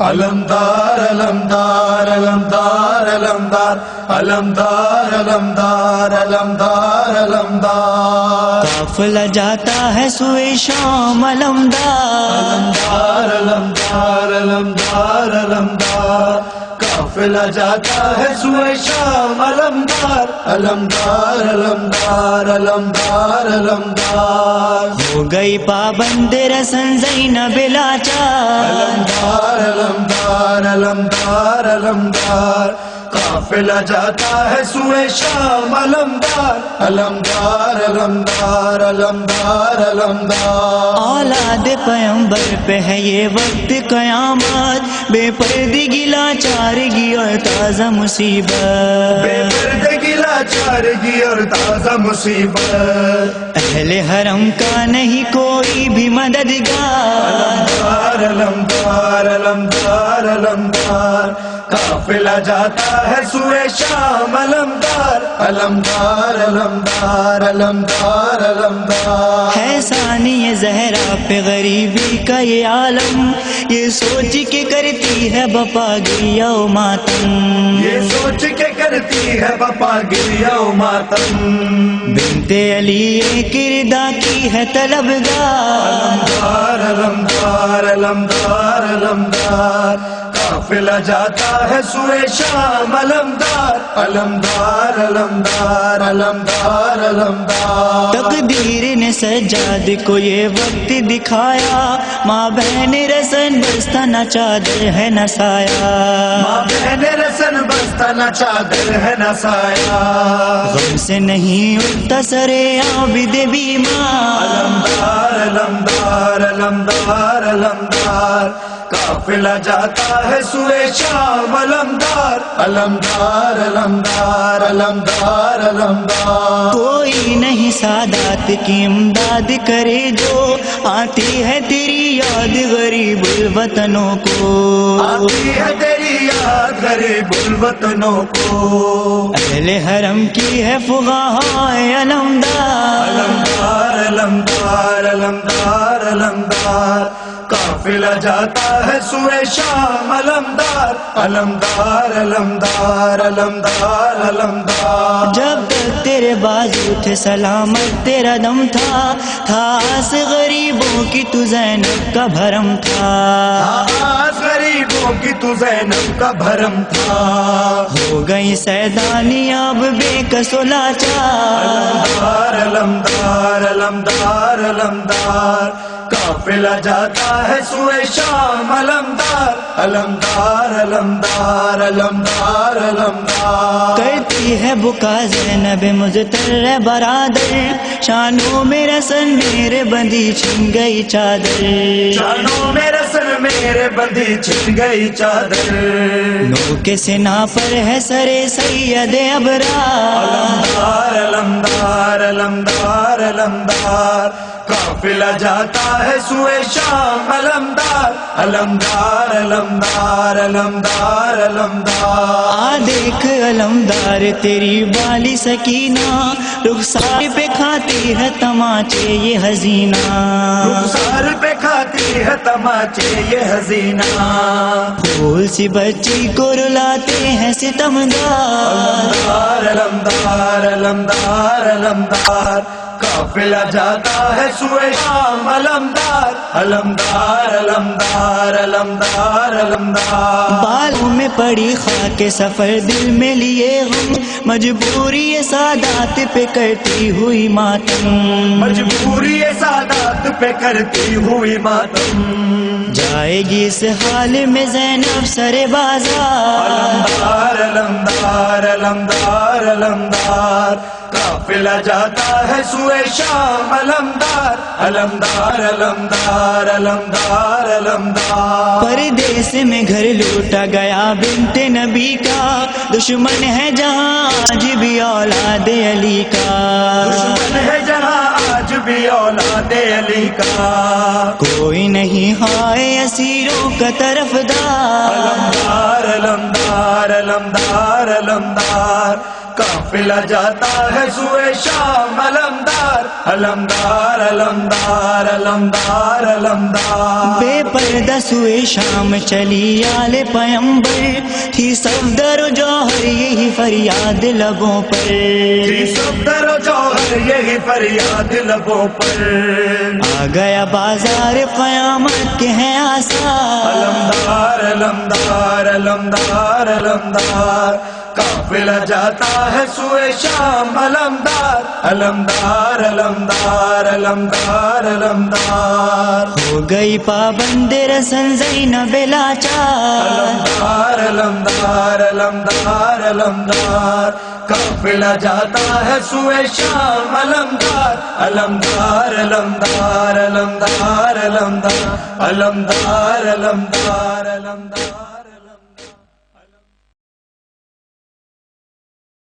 علمدار علمدار علمدار علمدار علمدار علمدار علمدار علمدار قافلہ جاتا ہے سوئے شام علمدار علمدار علمدار علمدار قافلہ جاتا ہے سوئے شام علمدار علمدار علمدار علمدار علمدار ہو گئی پابند رسن زینب لاچار علمدار علمدار علمدار قافلہ جاتا ہے سوئے شام علمدار علمدار علمدار علمدار علمدار اولاد پیمبر پہ ہے یہ وقت قیامت، بے پردگی لاچارگی اور تازہ مصیبت، بے پردگی لاچارگی اور تازہ مصیبت، اہل حرم کا نہیں کوئی بھی مددگار، علمدار علمدار علمدار قافلہ جاتا ہے سوئے شام علمدار علمدار علمدار علمدار علمدار ہے ثانی زہرا پہ غریبی کا یہ عالم، یہ سوچ کے کرتی ہے بپا گریا و ماتم، یہ سوچ کے کرتی ہے بپا گریا و ماتم، بنت علی کردا کی ہے طلبگار، علمدار علمدار علمدار قافلہ جاتا ہے سوئے شام علمدار علمدار علمدار علمدار علمدار تقدیر نے سجاد کو یہ وقت دکھایا، ماں بہن رسن بستہ نہ چادر ہے نہ سایہ، ماں بہن رسن بستہ نہ چادر ہے نہ سایہ، غم سے نہیں اٹھتا سرے عابد بیمار، علمدار علمدار علمدار علمدار قافلہ جاتا ہے سوئے شام علمدار علمدار علمدار علمدار علمدار کوئی نہیں سادات کی امداد کرے جو آتی ہے تیری یاد غریب الوطنوں کو، آتی ہے تیری یاد غریب الوطنوں کو، اہل حرم کی ہے فقہائے علمدار، علمدار علمدار علمدار علمدار قافلہ جاتا ہے سوئے شام علمدار علمدار علمدار علمدار علمدار جب تک تیرے بازو تھے سلامت تیرا دم تھا آس غریبوں کی تو زینب کا بھرم تھا، آس غریبوں کی تو زینب کا بھرم تھا، ہو گئی سیدانی اب بے کس و لاچار، علمدار علمدار علمدار قافلہ جاتا ہے سوئے شام علمدار علمدار علمدار علمدار علمدار کرتی ہے بکا زینب مضطر برادر، شانوں میں رسن میرے بندی چھن گئی چادر، شانوں میں رسن میرے بندی چھن گئی چادر، نو کے سنا پر ہے سرے سید ابرار، علمدار علمدار علمدار قافلہ جاتا ہے سوئے شام علمدار علمدار علمدار علمدار علمدار دیکھ علمدار تیری والی سکینہ، رخسار پہ کھاتی ہے تماچے یہ حزینہ، رخسار پہ کھاتی ہے تماچے یہ حزینہ، پھول سی بچی کو رلاتے ہیں ستمگار، علمدار علمدار علمدار قافلہ جاتا ہے سوئے شام علمدار علمدار علمدار علمدار علمدار بالوں میں پڑی خاک سفر دل میں لیے غم، مجبوری سادات پہ کرتی ہوئی ماتم، مجبوری سادات پہ کرتی ہوئی ماتم، جائے گی اس حال میں زینب سر بازار، علمدار علمدار علمدار قافلہ جاتا ہے سوئے شام علمدار علمدار علمدار علمدار علمدار پردیس میں گھر لوٹا گیا بنت نبی کا، دشمن ہے جہاں آج بھی اولاد علی کا، دشمن ہے جہاں آج بھی اولاد علی کا، کوئی نہیں ہائے اسیروں کا طرفدار، علمدار علمدار علمدار علمدار قافلہ جاتا ہے سوئے شام علمدار علمدار علمدار علمدار علمدار بے پردہ سوئے شام چلی آل پیمبر تھی صفدر و جوہر یہی فریاد لبوں پر تھی صفدر و جوہر یہی فریاد لبوں پر آ گیا بازار قیامت کے ہیں آثار علمدار علمدار علمدار علمدار قافلہ جاتا ہے سوئے شام علمدار علمدار علمدار علمدار علمدار ہو گئی پابند رسن زینب لاچار علمدار علمدار علمدار قافلہ جاتا ہے سوئے شام علمدار علمدار علمدار علمدار علمدار علمدار علمدار علمدار